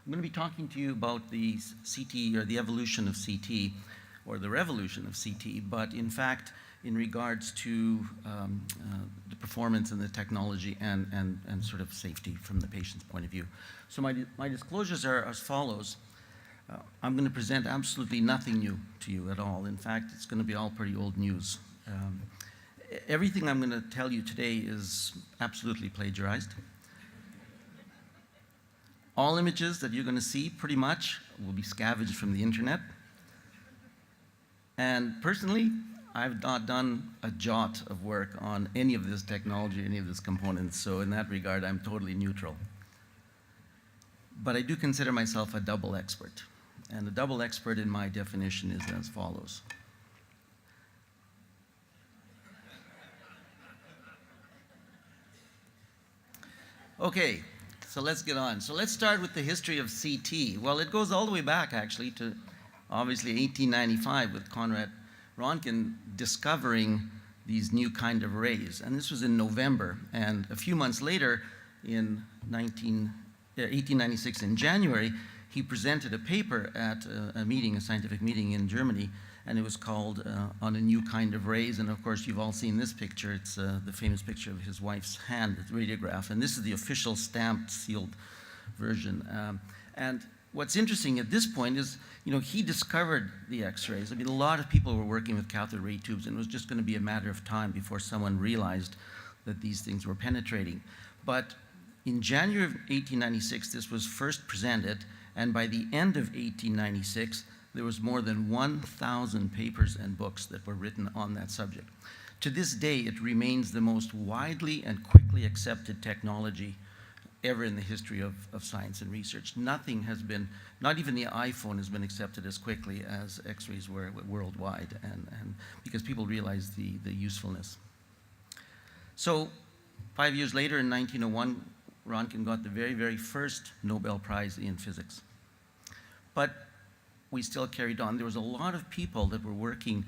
I'm going to be talking to you about the CT, or the evolution of CT, or the revolution of CT, but in fact, in regards to the performance and the technology and sort of safety from the patient's point of view. So my disclosures are as follows. I'm going to present absolutely nothing new to you at all. In fact, it's going to be all pretty old news. Everything I'm going to tell you today is absolutely plagiarized. All images that you're going to see, pretty much, will be scavenged from the internet. And personally, I've not done a jot of work on any of this technology, any of these components, so in that regard, I'm totally neutral. But I do consider myself a double expert. And a double expert, in my definition, is as follows. Okay. So let's get on. So let's start with the history of CT. Well, it goes all the way back, actually, to obviously 1895 with Conrad Röntgen discovering these new kind of rays. And this was in November. And a few months later, in 1896 in January, he presented a paper at a meeting, a scientific meeting in Germany, and it was called On a New Kind of Rays. And of course, you've all seen this picture. It's the famous picture of his wife's hand, the radiograph. And this is the official stamped, sealed version. And what's interesting at this point is, he discovered the X-rays. I mean, a lot of people were working with cathode ray tubes, and it was just going to be a matter of time before someone realized that these things were penetrating. But in January of 1896, this was first presented, and by the end of 1896, there was more than 1,000 papers and books that were written on that subject. To this day, it remains the most widely and quickly accepted technology ever in the history of science and research. Nothing has been, not even the iPhone has been accepted as quickly as X-rays were worldwide, and because people realized the usefulness. So 5 years later, in 1901, Röntgen got the very, very first Nobel Prize in physics. But we still carried on. There was a lot of people that were working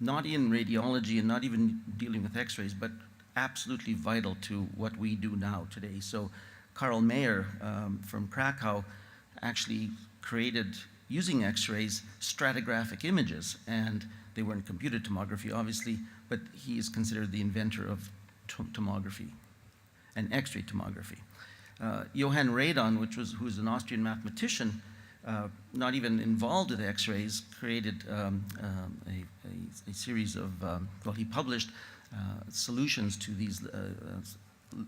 not in radiology and not even dealing with X-rays, but absolutely vital to what we do now today. So Karl Mayer from Krakow actually created, using X-rays, stratigraphic images. And they weren't computed tomography, obviously, but he is considered the inventor of tomography and X-ray tomography. Johann Radon, who's an Austrian mathematician, not even involved with X-rays, created a series of, he published solutions to these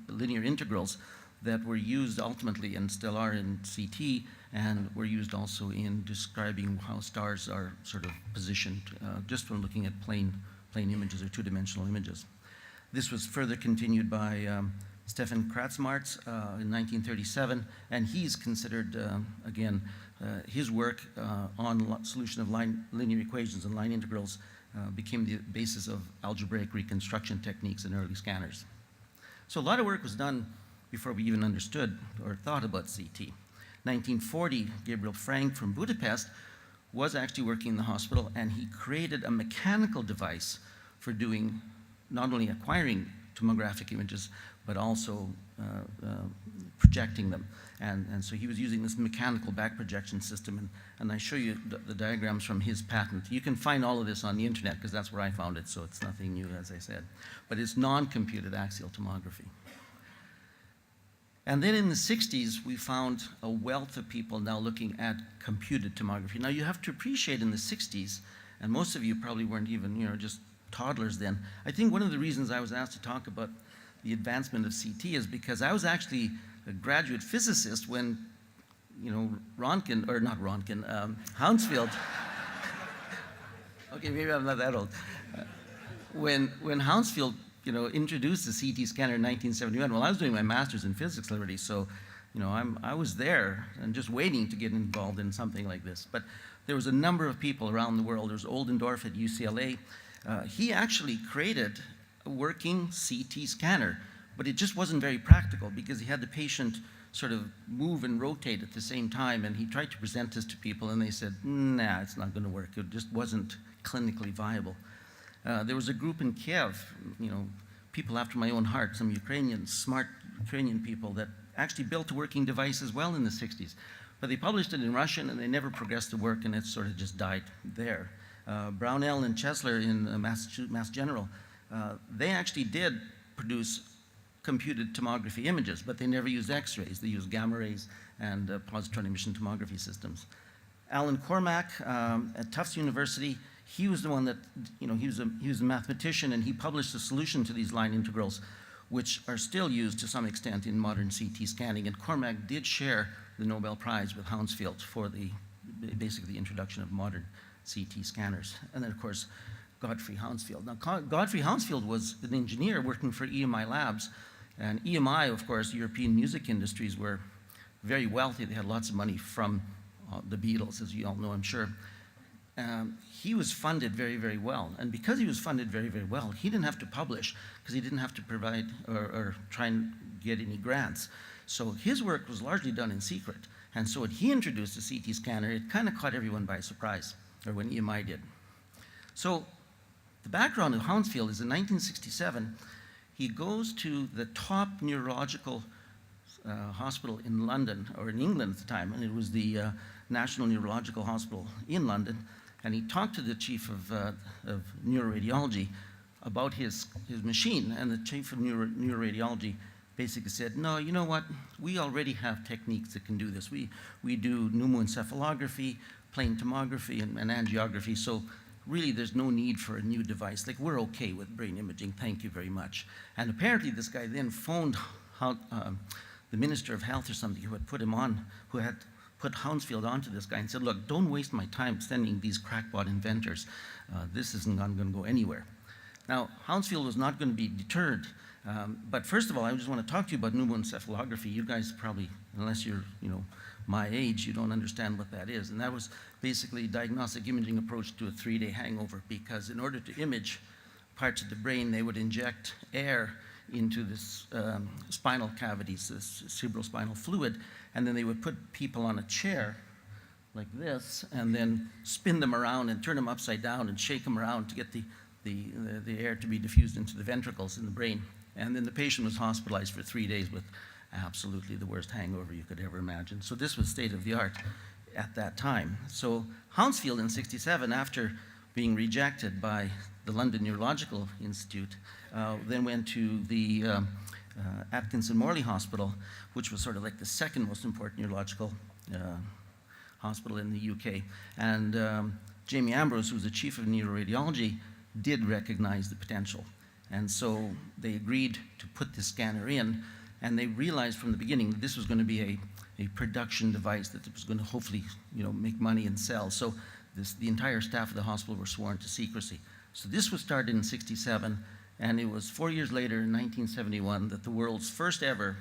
linear integrals that were used ultimately and still are in CT, and were used also in describing how stars are sort of positioned just from looking at plane images or two-dimensional images. This was further continued by Stefan Kratzmarz in 1937, and he's considered, again, his work on solution of linear equations and line integrals became the basis of algebraic reconstruction techniques in early scanners. So a lot of work was done before we even understood or thought about CT. 1940, Gabriel Frank from Budapest was actually working in the hospital, and he created a mechanical device for doing, not only acquiring tomographic images, but also projecting them. And so he was using this mechanical back projection system, and I show you the diagrams from his patent. You can find all of this on the internet, because that's where I found it, so it's nothing new, as I said. But it's non-computed axial tomography. And then in the 60s, we found a wealth of people now looking at computed tomography. Now, you have to appreciate in the 60s, and most of you probably weren't even, just toddlers then. I think one of the reasons I was asked to talk about the advancement of CT is because I was actually a graduate physicist when, Hounsfield, okay, maybe I'm not that old. When Hounsfield, introduced the CT scanner in 1971, well, I was doing my master's in physics already, so, I was there and just waiting to get involved in something like this. But there was a number of people around the world. There was Oldendorf at UCLA. He actually created a working CT scanner, but it just wasn't very practical because he had the patient sort of move and rotate at the same time, and he tried to present this to people, and they said, nah, it's not going to work. It just wasn't clinically viable. There was a group in Kiev, people after my own heart, some Ukrainian, smart Ukrainian people that actually built a working device as well in the 60s. But they published it in Russian, and they never progressed the work, and it sort of just died there. Brownell and Chesler in Mass General, they actually did produce computed tomography images, but they never used X-rays. They used gamma rays and positron emission tomography systems. Alan Cormack at Tufts University, he was the one that, he was a mathematician, and he published a solution to these line integrals, which are still used to some extent in modern CT scanning. And Cormack did share the Nobel Prize with Hounsfield for basically the introduction of modern CT scanners. And then, of course, Godfrey Hounsfield. Now, Godfrey Hounsfield was an engineer working for EMI Labs. And EMI, of course, European music industries were very wealthy. They had lots of money from the Beatles, as you all know, I'm sure. He was funded very, very well. And because he was funded very, very well, he didn't have to publish, because he didn't have to provide or try and get any grants. So his work was largely done in secret. And so when he introduced the CT scanner, it kind of caught everyone by surprise, or when EMI did. So the background of Hounsfield is in 1967, he goes to the top neurological hospital in London, or in England at the time, and it was the National Neurological Hospital in London, and he talked to the chief of neuroradiology about his machine, and the chief of neuroradiology basically said, no, you know what, we already have techniques that can do this. We do pneumoencephalography, plain tomography, and angiography, so really there's no need for a new device. Like, we're okay with brain imaging, thank you very much. And apparently this guy then phoned the Minister of Health or something who had put him on, who had put Hounsfield onto this guy and said, look, don't waste my time sending these crackpot inventors. This isn't going to go anywhere. Now, Hounsfield was not going to be deterred, but first of all, I just want to talk to you about pneumoencephalography. You guys probably, unless you're, my age, you don't understand what that is. And that was basically a diagnostic imaging approach to a 3-day hangover, because in order to image parts of the brain, they would inject air into this spinal cavities, this cerebrospinal fluid, and then they would put people on a chair like this, and then spin them around and turn them upside down and shake them around to get the air to be diffused into the ventricles in the brain. And then the patient was hospitalized for 3 days with absolutely the worst hangover you could ever imagine. So this was state of the art at that time. So Hounsfield in '67, after being rejected by the London Neurological Institute, then went to the Atkinson Morley Hospital, which was sort of like the second most important neurological hospital in the UK. And Jamie Ambrose, who was the chief of neuroradiology, did recognize the potential. And so they agreed to put this scanner in, and they realized from the beginning that this was going to be a production device that was going to hopefully make money and sell. So the entire staff of the hospital were sworn to secrecy. So this was started in '67, and it was 4 years later, in 1971, that the world's first ever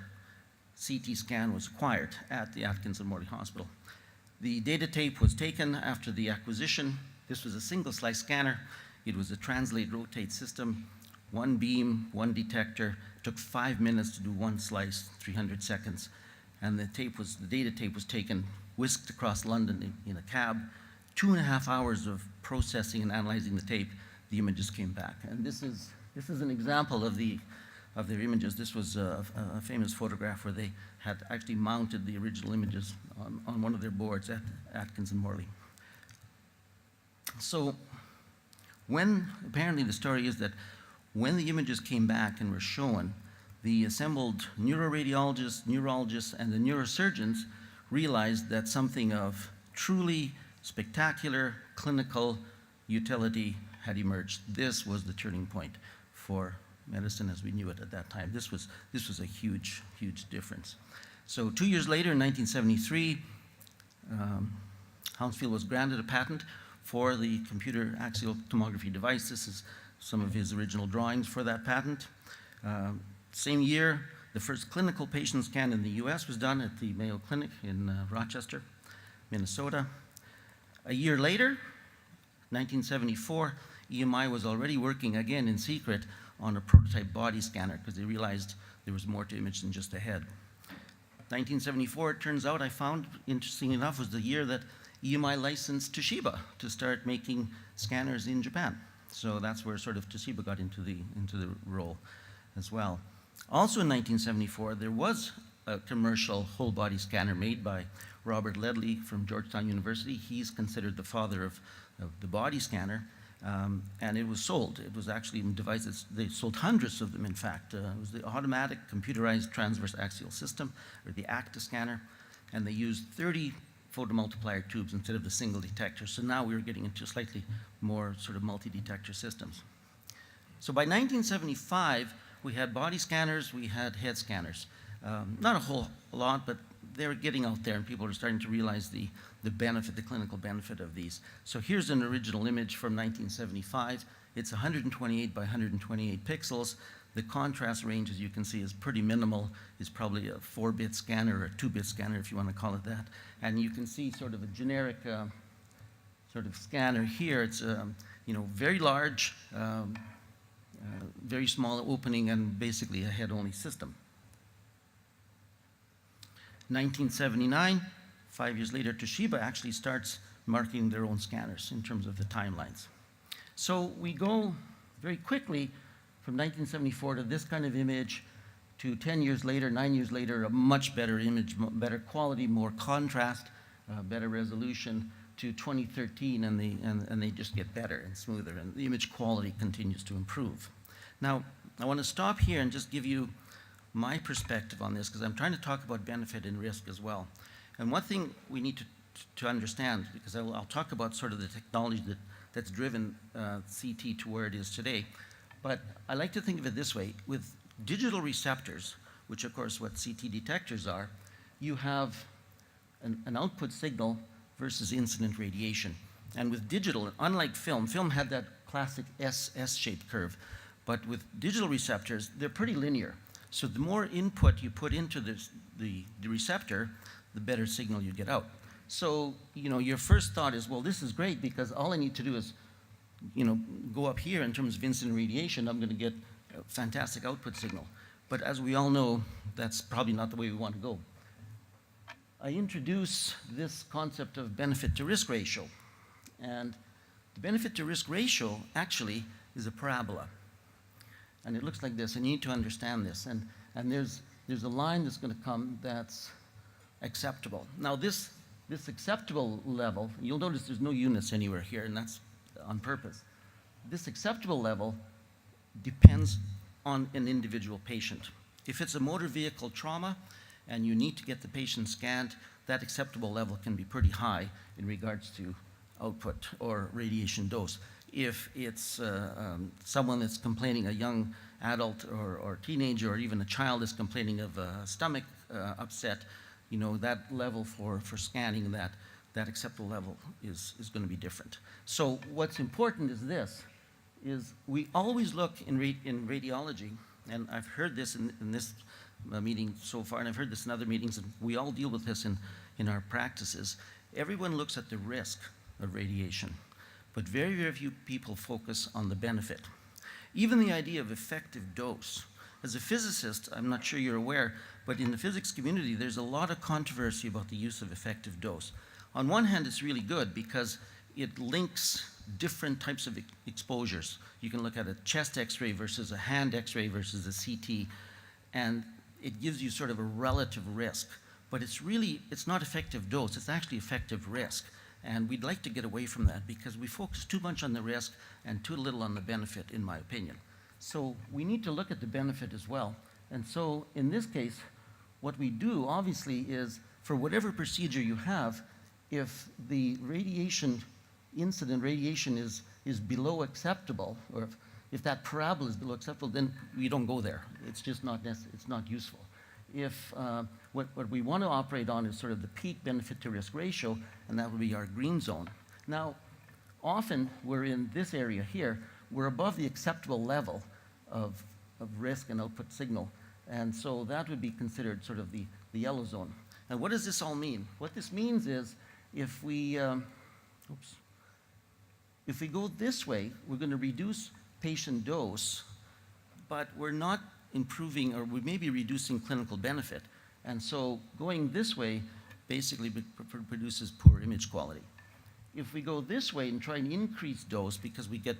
CT scan was acquired at the Atkinson Morley Hospital. The data tape was taken after the acquisition. This was a single slice scanner. It was a translate rotate system, one beam, one detector. It took 5 minutes to do one slice, 300 seconds. And the data tape was taken, whisked across London in a cab. 2.5 hours of processing and analyzing the tape, the images came back. And this is an example of their images. This was a famous photograph where they had actually mounted the original images on one of their boards at Atkinson Morley. So apparently the story is that when the images came back and were shown, the assembled neuroradiologists, neurologists, and the neurosurgeons realized that something of truly spectacular clinical utility had emerged. This was the turning point for medicine as we knew it at that time. This was a huge, huge difference. So 2 years later, in 1973, Hounsfield was granted a patent for the computer axial tomography device. This is some of his original drawings for that patent. Same year, the first clinical patient scan in the US was done at the Mayo Clinic in Rochester, Minnesota. A year later, 1974, EMI was already working again in secret on a prototype body scanner because they realized there was more to image than just a head. 1974, it turns out, I found, interesting enough, was the year that EMI licensed Toshiba to start making scanners in Japan. So that's where sort of Toshiba got into the role as well. Also in 1974, there was a commercial whole body scanner made by Robert Ledley from Georgetown University. He's considered the father of the body scanner, and it was sold. It was actually devices, they sold hundreds of them, in fact. It was the automatic computerized transverse axial system, or the ACTA scanner, and they used 30 photomultiplier tubes instead of the single detector. So now we were getting into slightly more sort of multi-detector systems. So by 1975, we had body scanners, we had head scanners. Not a whole lot, but they were getting out there, and people were starting to realize the benefit, the clinical benefit of these. So here's an original image from 1975. It's 128 by 128 pixels. The contrast range, as you can see, is pretty minimal. It's probably a 4-bit scanner or a 2-bit scanner, if you want to call it that. And you can see sort of a generic sort of scanner here. It's very large, very small opening, and basically a head-only system. 1979, 5 years later, Toshiba actually starts marketing their own scanners in terms of the timelines. So we go very quickly from 1974 to this kind of image, to 10 years later, 9 years later, a much better image, better quality, more contrast, better resolution, to 2013, and they just get better and smoother, and the image quality continues to improve. Now, I want to stop here and just give you my perspective on this, because I'm trying to talk about benefit and risk as well. And one thing we need to understand, because I'll talk about sort of the technology that's driven CT to where it is today, but I like to think of it this way. With digital receptors, which of course what CT detectors are, you have an output signal versus incident radiation. And with digital, unlike film had that classic S-shaped curve, but with digital receptors, they're pretty linear. So the more input you put into the receptor, the better signal you get out. So, your first thought is, well, this is great because all I need to do is, go up here in terms of incident radiation, I'm going to get a fantastic output signal. But as we all know, that's probably not the way we want to go. I introduce this concept of benefit to risk ratio. And the benefit to risk ratio actually is a parabola. And it looks like this, and you need to understand this. And there's a line that's going to come that's acceptable. Now this acceptable level, you'll notice there's no units anywhere here, and that's on purpose. This acceptable level depends on an individual patient. If it's a motor vehicle trauma and you need to get the patient scanned, that acceptable level can be pretty high in regards to output or radiation dose. If it's someone that's complaining, a young adult or teenager or even a child is complaining of a stomach upset, that level for scanning that acceptable level is going to be different. So what's important is this, is we always look in radiology, and I've heard this in this meeting so far, and I've heard this in other meetings, and we all deal with this in our practices. Everyone looks at the risk of radiation, but very, very few people focus on the benefit. Even the idea of effective dose. As a physicist, I'm not sure you're aware, but in the physics community, there's a lot of controversy about the use of effective dose. On one hand, it's really good because it links different types of exposures. You can look at a chest x-ray versus a hand x-ray versus a CT, and it gives you sort of a relative risk. But it's not effective dose, it's actually effective risk. And we'd like to get away from that because we focus too much on the risk and too little on the benefit, in my opinion. So we need to look at the benefit as well. And so in this case, what we do obviously is, for whatever procedure you have, if the incident radiation is below acceptable, or if that parabola is below acceptable, then we don't go there. It's just not it's not useful. If what we want to operate on is sort of the peak benefit to risk ratio, and that would be our green zone. Now, often we're in this area here, we're above the acceptable level of risk and output signal, and so that would be considered sort of the yellow zone. And what does this all mean? What this means is, if we go this way, we're going to reduce patient dose, but we're not improving, or we may be reducing clinical benefit. And so going this way basically produces poor image quality. If we go this way and try and increase dose because we get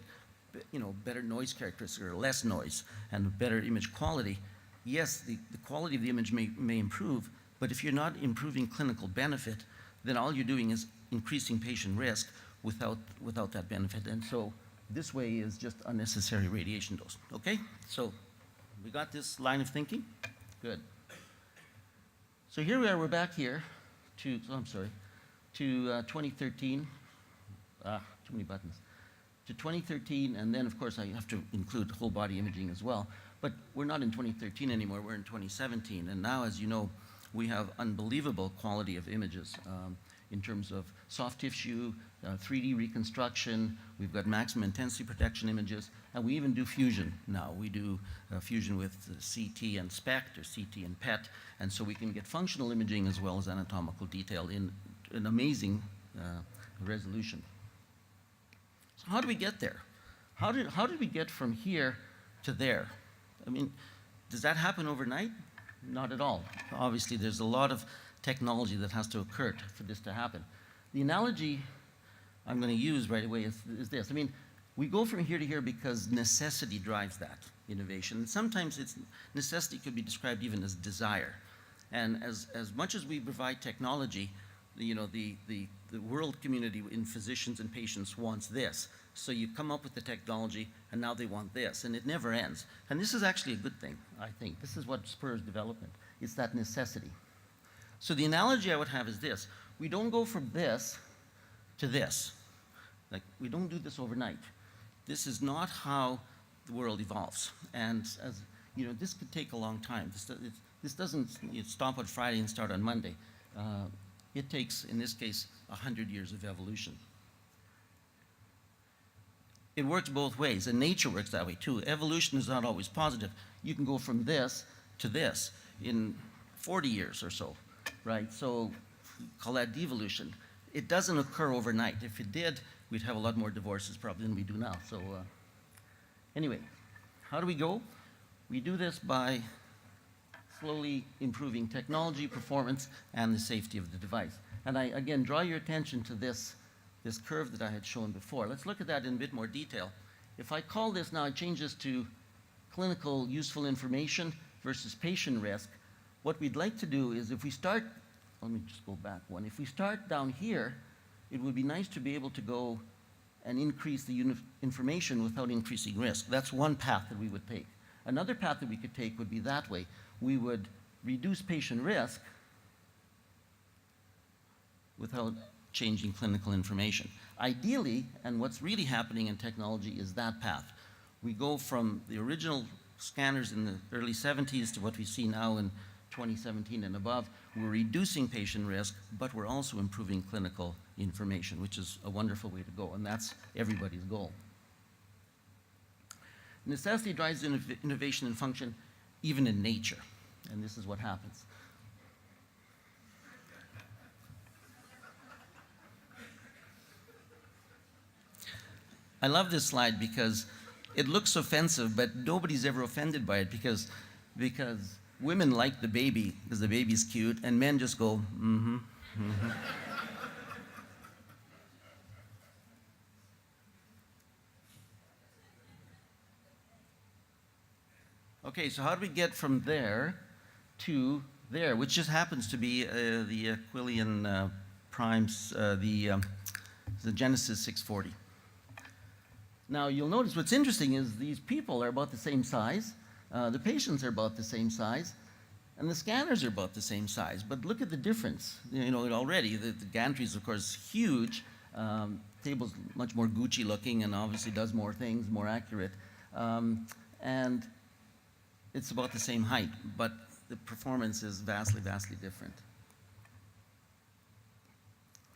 better noise characteristics or less noise and better image quality, yes, the quality of the image may improve, but if you're not improving clinical benefit, then all you're doing is increasing patient risk without that benefit. And so this way is just unnecessary radiation dose. Okay? So we got this line of thinking? Good. So here we are, we're back here to 2013. Too many buttons. To 2013, and then of course I have to include whole body imaging as well. But we're not in 2013 anymore, we're in 2017. And now, as you know, we have unbelievable quality of images in terms of soft tissue, 3D reconstruction, we've got maximum intensity protection images, and we even do fusion now. We do fusion with CT and SPECT, or CT and PET, and so we can get functional imaging as well as anatomical detail in an amazing resolution. So how do we get there? How did we get from here to there? I mean, does that happen overnight? Not at all. Obviously, there's a lot of technology that has to occur for this to happen. The analogy I'm going to use right away is this. I mean, we go from here to here because necessity drives that innovation. And sometimes necessity could be described even as desire. And as much as we provide technology, you know, the world community in physicians and patients wants this. So you come up with the technology, and now they want this, and it never ends. And this is actually a good thing, I think. This is what spurs development. It's that necessity. So the analogy I would have is this. We don't go from this to this. Like, we don't do this overnight. This is not how the world evolves. And as you know, this could take a long time. This doesn't stop on Friday and start on Monday. It takes, in this case, 100 years of evolution. It works both ways, and nature works that way too. Evolution is not always positive. You can go from this to this in 40 years or so, right? So call that devolution. It doesn't occur overnight. If it did, we'd have a lot more divorces probably than we do now. So anyway, how do we go? We do this by slowly improving technology, performance, and the safety of the device. And I, again, draw your attention to this curve that I had shown before. Let's look at that in a bit more detail. If I call this now, I change this to clinical useful information versus patient risk. What we'd like to do is if we start, let me just go back one. If we start down here, it would be nice to be able to go and increase the information without increasing risk. That's one path that we would take. Another path that we could take would be that way. We would reduce patient risk without changing clinical information. Ideally, and what's really happening in technology is that path. We go from the original scanners in the early 70s to what we see now in 2017 and above. We're reducing patient risk, but we're also improving clinical information, which is a wonderful way to go, and that's everybody's goal. Necessity drives innovation and function, even in nature, and this is what happens. I love this slide because it looks offensive, but nobody's ever offended by it because women like the baby because the baby's cute, and men just go, mm-hmm, mm-hmm. Okay, so how do we get from there to there, which just happens to be the Aquilian primes, the Genesis 640. Now, you'll notice what's interesting is these people are about the same size, the patients are about the same size, and the scanners are about the same size. But look at the difference. You know, already, the gantry is, of course, huge. Table's much more Gucci looking and obviously does more things, more accurate. And it's about the same height, but the performance is vastly, vastly different.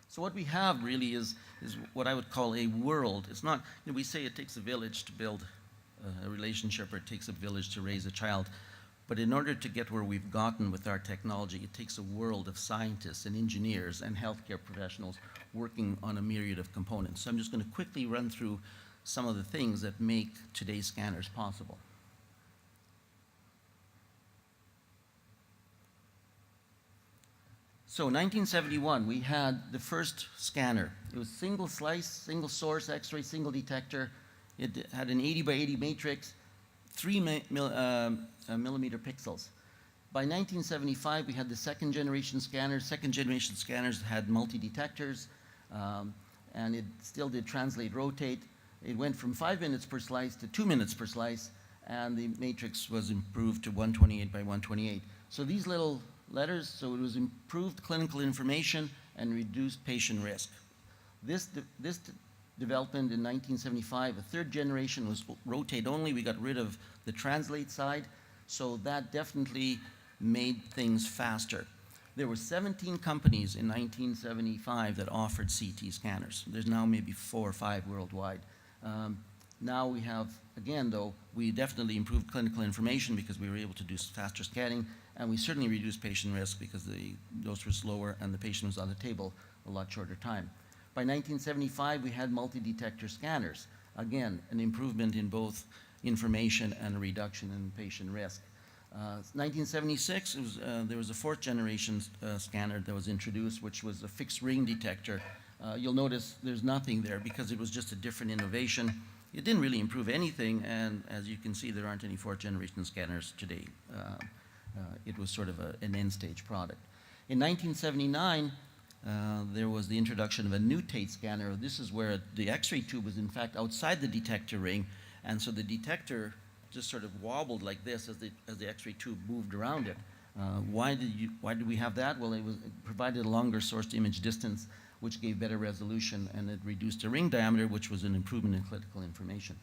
So what we have really is what I would call a world. It's not, you know, we say it takes a village to build a relationship, or it takes a village to raise a child. But in order to get where we've gotten with our technology, it takes a world of scientists and engineers and healthcare professionals working on a myriad of components. So I'm just going to quickly run through some of the things that make today's scanners possible. So 1971, we had the first scanner. It was single slice, single source, X-ray, single detector. It had an 80 by 80 matrix, 3 millimeter pixels. By 1975, we had the second generation scanners. Second generation scanners had multi-detectors, and it still did translate, rotate. It went from 5 minutes per slice to 2 minutes per slice, and the matrix was improved to 128 by 128. So these little letters, so it was improved clinical information and reduced patient risk. This development in 1975, a third generation was rotate only. We got rid of the translate side, so that definitely made things faster. There were 17 companies in 1975 that offered CT scanners. There's now maybe 4 or 5 worldwide. Now we have, again though, we definitely improved clinical information because we were able to do faster scanning, and we certainly reduced patient risk because the dose was lower and the patient was on the table a lot shorter time. By 1975, we had multi-detector scanners. Again, an improvement in both information and a reduction in patient risk. 1976, there was a fourth generation scanner that was introduced, which was a fixed ring detector. You'll notice there's nothing there because it was just a different innovation. It didn't really improve anything, and as you can see, there aren't any fourth generation scanners today. It was sort of an end-stage product. In 1979, there was the introduction of a new Tate scanner. This is where the X-ray tube was in fact outside the detector ring, and so the detector just sort of wobbled like this as the X-ray tube moved around it. Why did we have that? Well, it provided a longer source-to-image distance, which gave better resolution, and it reduced the ring diameter, which was an improvement in clinical information.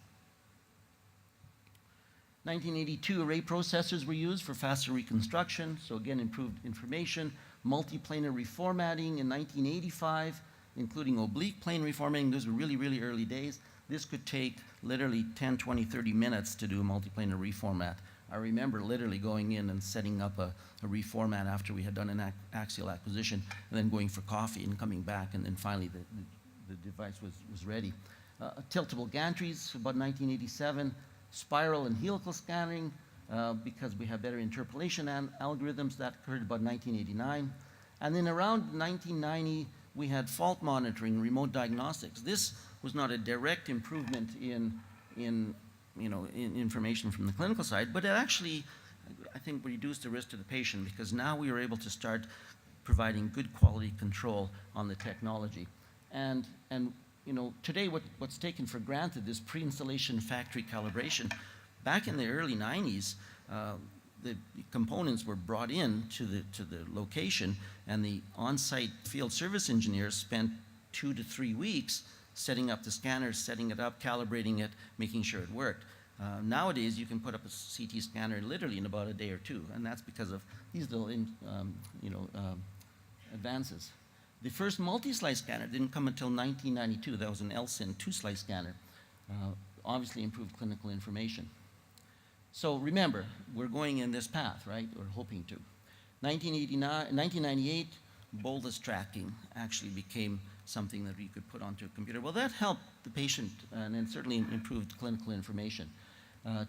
1982, array processors were used for faster reconstruction, so again, improved information. Multiplanar reformatting in 1985, including oblique plane reformatting. Those were really, really early days. This could take literally 10, 20, 30 minutes to do a multiplanar reformat. I remember literally going in and setting up a reformat after we had done an axial acquisition, and then going for coffee and coming back, and then finally the device was ready. Tiltable gantries, about 1987. Spiral and helical scanning, because we have better interpolation algorithms. That occurred about 1989. And then around 1990, we had fault monitoring, remote diagnostics. This was not a direct improvement in information from the clinical side, but it actually, I think, reduced the risk to the patient, because now we were able to start providing good quality control on the technology. And today what's taken for granted is pre-installation factory calibration. Back in the early 90s, the components were brought in to the location, and the on-site field service engineers spent 2 to 3 weeks setting up the scanners, setting it up, calibrating it, making sure it worked. Nowadays, you can put up a CT scanner literally in about a day or 2, and that's because of these little advances. The first multi-slice scanner didn't come until 1992. That was an LSIN 2-slice scanner. Obviously improved clinical information. So remember, we're going in this path, right? Or hoping to. 1998, bolus tracking actually became something that we could put onto a computer. Well, that helped the patient and then certainly improved clinical information.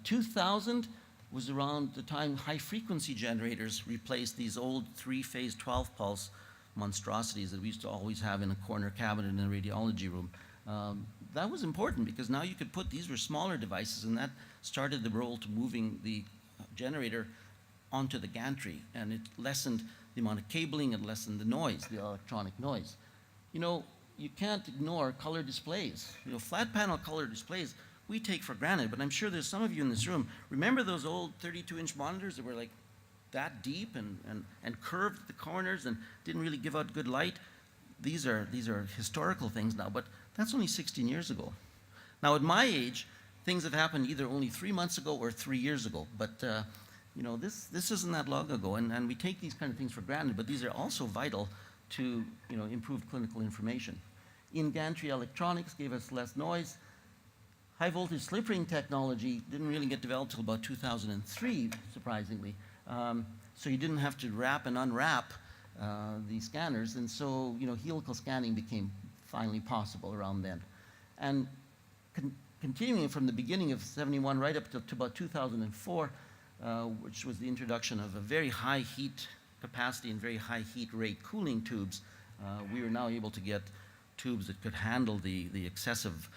2000 was around the time high-frequency generators replaced these old 3-phase 12-pulse monstrosities that we used to always have in a corner cabinet in a radiology room. That was important because now you could put, these were smaller devices, and that started the role to moving the generator onto the gantry, and it lessened the amount of cabling, it lessened the noise, the electronic noise. You can't ignore color displays. Flat panel color displays we take for granted, but I'm sure there's some of you in this room, remember those old 32-inch monitors that were like that deep and curved at the corners and didn't really give out good light? These are historical things now, but that's only 16 years ago. Now at my age, things have happened either only 3 months ago or 3 years ago, but this isn't that long ago, and we take these kind of things for granted, but these are also vital to improve clinical information. In-gantry electronics gave us less noise. High voltage slip ring technology didn't really get developed until about 2003, surprisingly. So you didn't have to wrap and unwrap the scanners, and so helical scanning became finally possible around then. And continuing from the beginning of '71 right up to about 2004, which was the introduction of a very high heat capacity and very high heat rate cooling tubes, we were now able to get tubes that could handle the excessive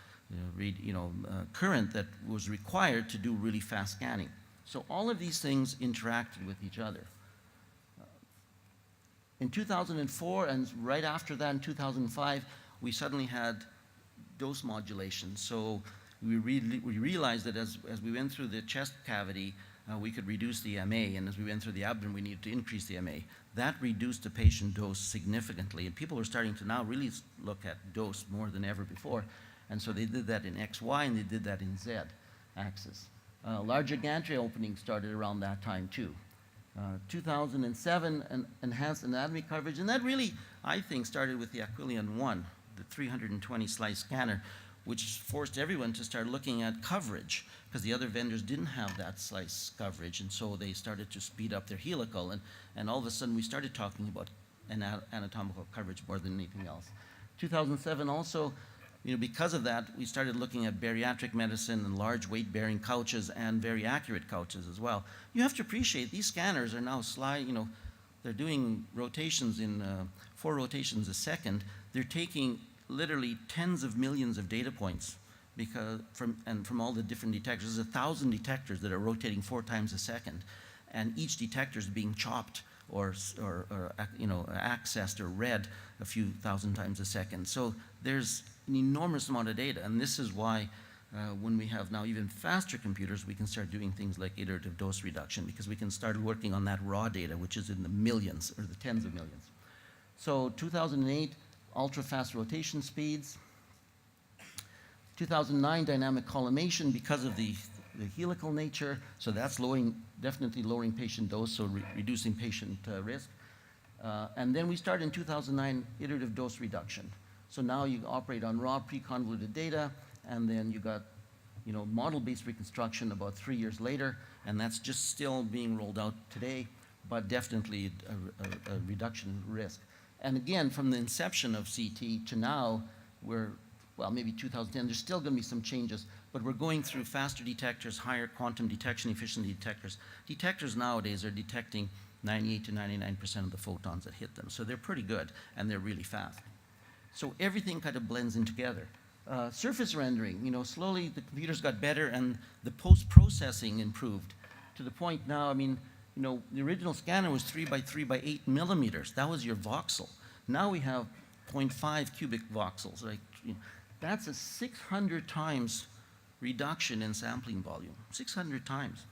current that was required to do really fast scanning. So all of these things interacted with each other. In 2004, and right after that in 2005, we suddenly had dose modulation. So we realized that as we went through the chest cavity, we could reduce the MA, and as we went through the abdomen, we needed to increase the MA. That reduced the patient dose significantly, and people are starting to now really look at dose more than ever before. And so they did that in XY, and they did that in Z axis. Larger gantry opening started around that time too. 2007, enhanced anatomy coverage, and that really, I think, started with the Aquilion 1, the 320 slice scanner, which forced everyone to start looking at coverage, because the other vendors didn't have that slice coverage, and so they started to speed up their helical, and all of a sudden we started talking about anatomical coverage more than anything else. 2007 also, because of that, we started looking at bariatric medicine and large weight-bearing couches and very accurate couches as well. You have to appreciate these scanners are now they're doing rotations in 4 rotations a second. They're taking literally tens of millions of data points from all the different detectors. There's 1,000 detectors that are rotating 4 times a second, and each detector is being chopped or accessed or read a few thousand times a second. So there's an enormous amount of data, and this is why when we have now even faster computers, we can start doing things like iterative dose reduction, because we can start working on that raw data, which is in the millions or the tens of millions. So 2008, ultra-fast rotation speeds. 2009, dynamic collimation because of the helical nature, so that's definitely lowering patient dose, so reducing patient risk. And then we start in 2009, iterative dose reduction. So now you operate on raw pre-convoluted data, and then you got model-based reconstruction about 3 years later, and that's just still being rolled out today, but definitely a reduction in risk. And again, from the inception of CT to now, maybe 2010, there's still going to be some changes, but we're going through faster detectors, higher quantum detection efficiency detectors. Detectors nowadays are detecting 98 to 99% of the photons that hit them, so they're pretty good, and they're really fast. So everything kind of blends in together. Surface rendering, slowly the computers got better, and the post-processing improved to the point now, the original scanner was 3 by 3 by 8 millimeters. That was your voxel. Now we have 0.5 cubic voxels. Right? That's a 600 times reduction in sampling volume. 600 times.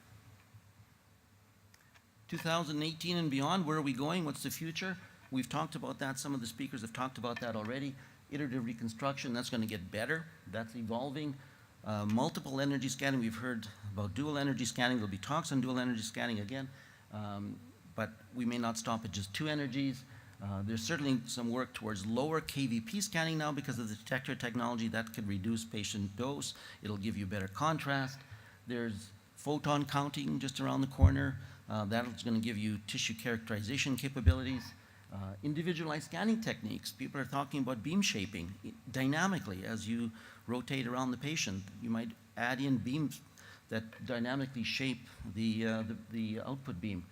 2018 and beyond, where are we going? What's the future? We've talked about that. Some of the speakers have talked about that already. Iterative reconstruction, that's going to get better. That's evolving. Multiple energy scanning, we've heard about dual energy scanning. There'll be talks on dual energy scanning again. But we may not stop at just 2 energies. There's certainly some work towards lower KVP scanning now because of the detector technology that could reduce patient dose. It'll give you better contrast. There's photon counting just around the corner. That's going to give you tissue characterization capabilities. Individualized scanning techniques. People are talking about beam shaping dynamically as you rotate around the patient. You might add in beams that dynamically shape the output beam.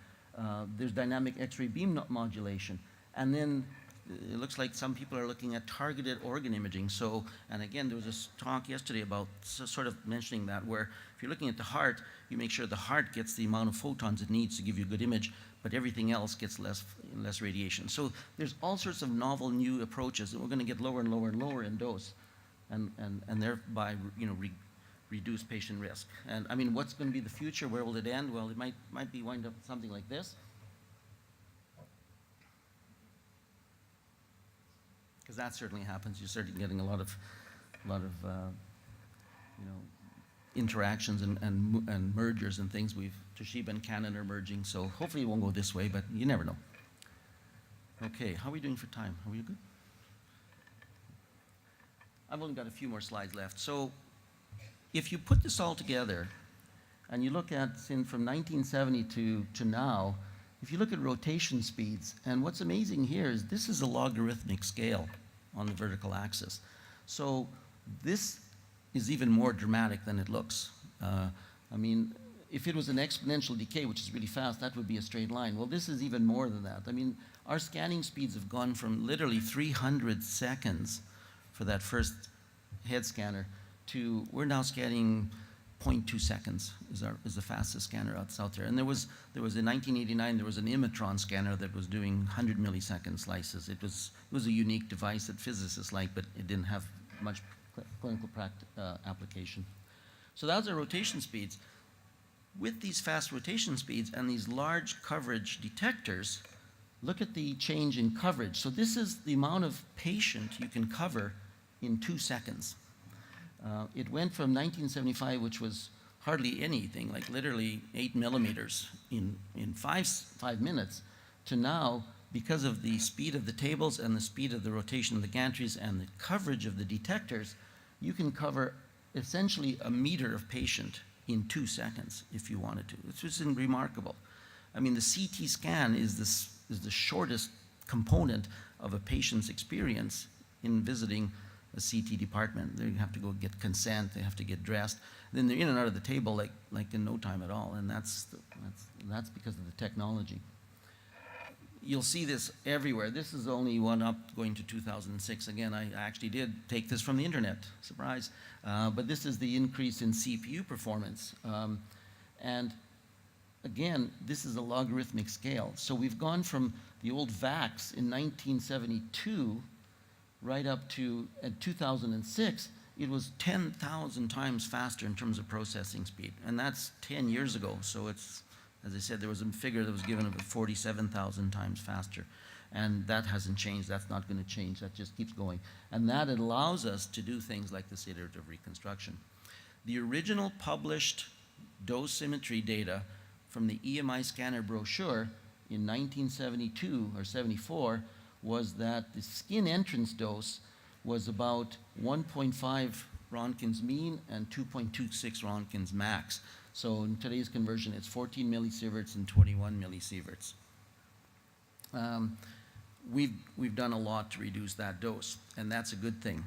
There's dynamic X-ray beam modulation. And then it looks like some people are looking at targeted organ imaging. So, and again, there was this talk yesterday about sort of mentioning that, where if you're looking at the heart, you make sure the heart gets the amount of photons it needs to give you a good image, but everything else gets less radiation. So there's all sorts of novel new approaches, and we're going to get lower and lower and lower in dose, and thereby reduce patient risk. And what's going to be the future? Where will it end? Well, it might be wind up something like this. Because that certainly happens. You're certainly getting a lot of interactions and mergers and things. Toshiba and Canon are merging, so hopefully it won't go this way, but you never know. Okay, how are we doing for time? Are we good? I've only got a few more slides left. So if you put this all together and you look at from 1970 to now, if you look at rotation speeds, and what's amazing here is this is a logarithmic scale on the vertical axis. So this is even more dramatic than it looks. If it was an exponential decay, which is really fast, that would be a straight line. Well, this is even more than that. Our scanning speeds have gone from literally 300 seconds for that first head scanner to, we're now scanning 0.2 seconds is the fastest scanner that's out there. And there was in 1989, there was an Imatron scanner that was doing 100 millisecond slices. It was a unique device that physicists liked, but it didn't have much clinical application. So that's our rotation speeds. With these fast rotation speeds and these large coverage detectors, look at the change in coverage. So this is the amount of patient you can cover in 2 seconds. It went from 1975, which was hardly anything, like literally 8 millimeters in 5 minutes, to now, because of the speed of the tables and the speed of the rotation of the gantries and the coverage of the detectors, you can cover essentially a meter of patient in 2 seconds if you wanted to. It's just remarkable. I mean, the CT scan is the shortest component of a patient's experience in visiting a CT department. They have to go get consent, they have to get dressed, then they're in and out of the table like in no time at all, and that's because of the technology. You'll see this everywhere. This is only one up going to 2006. Again, I actually did take this from the internet, surprise, but this is the increase in CPU performance. And again, this is a logarithmic scale. So we've gone from the old VAX in 1972 right up to, at 2006, it was 10,000 times faster in terms of processing speed. And that's 10 years ago. So it's, as I said, there was a figure that was given of 47,000 times faster. And that hasn't changed. That's not going to change. That just keeps going. And that allows us to do things like this iterative reconstruction. The original published dosimetry data from the EMI scanner brochure in 1972 or 74 was that the skin entrance dose was about 1.5 Roentgens mean and 2.26 Roentgens max. So in today's conversion, it's 14 millisieverts and 21 millisieverts. We've done a lot to reduce that dose, and that's a good thing.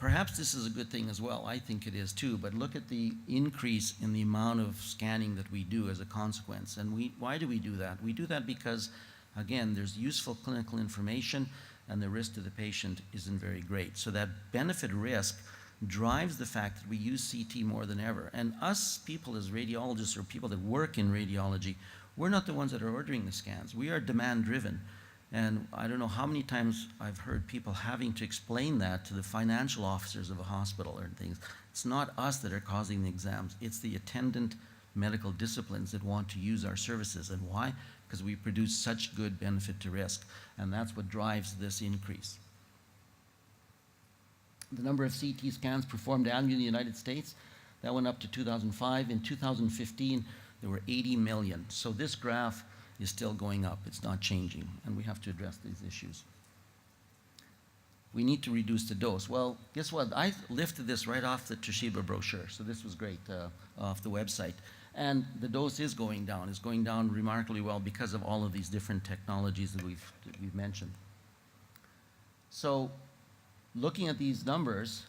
Perhaps this is a good thing as well. I think it is too, but look at the increase in the amount of scanning that we do as a consequence. And why do we do that? We do that because, again, there's useful clinical information and the risk to the patient isn't very great. So that benefit risk drives the fact that we use CT more than ever. And us people as radiologists or people that work in radiology, we're not the ones that are ordering the scans. We are demand driven. And I don't know how many times I've heard people having to explain that to the financial officers of a hospital or things. It's not us that are causing the exams. It's the attendant medical disciplines that want to use our services. And why? Because we produce such good benefit to risk. And that's what drives this increase. The number of CT scans performed annually in the United States, that went up to 2005. In 2015, there were 80 million. So this graph is still going up. It's not changing, and we have to address these issues. We need to reduce the dose. Well, guess what? I lifted this right off the Toshiba brochure, so this was great off the website. And the dose is going down. It's going down remarkably well because of all of these different technologies that we've mentioned. So looking at these numbers,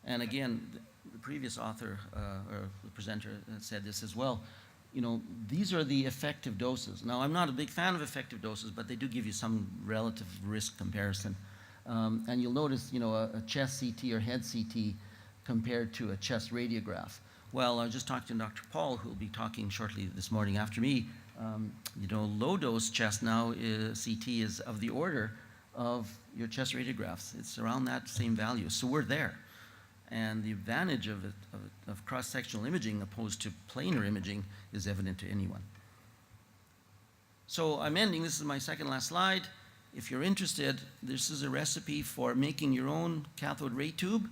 and again, the previous author or the presenter said this as well, you know, these are the effective doses. Now, I'm not a big fan of effective doses, but they do give you some relative risk comparison. And you'll notice, you know, a chest CT or head CT compared to a chest radiograph. Well, I just talked to Dr. Paul, who will be talking shortly this morning after me. You know, low-dose chest now CT is of the order of your chest radiographs. It's around that same value. So we're there. And the advantage of cross-sectional imaging opposed to planar imaging is evident to anyone. So I'm ending. This is my second last slide. If you're interested, this is a recipe for making your own cathode ray tube.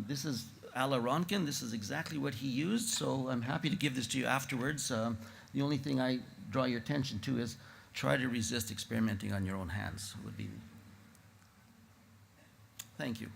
This is a la Roentgen. This is exactly what he used, so I'm happy to give this to you afterwards. The only thing I draw your attention to is try to resist experimenting on your own hands. Thank you.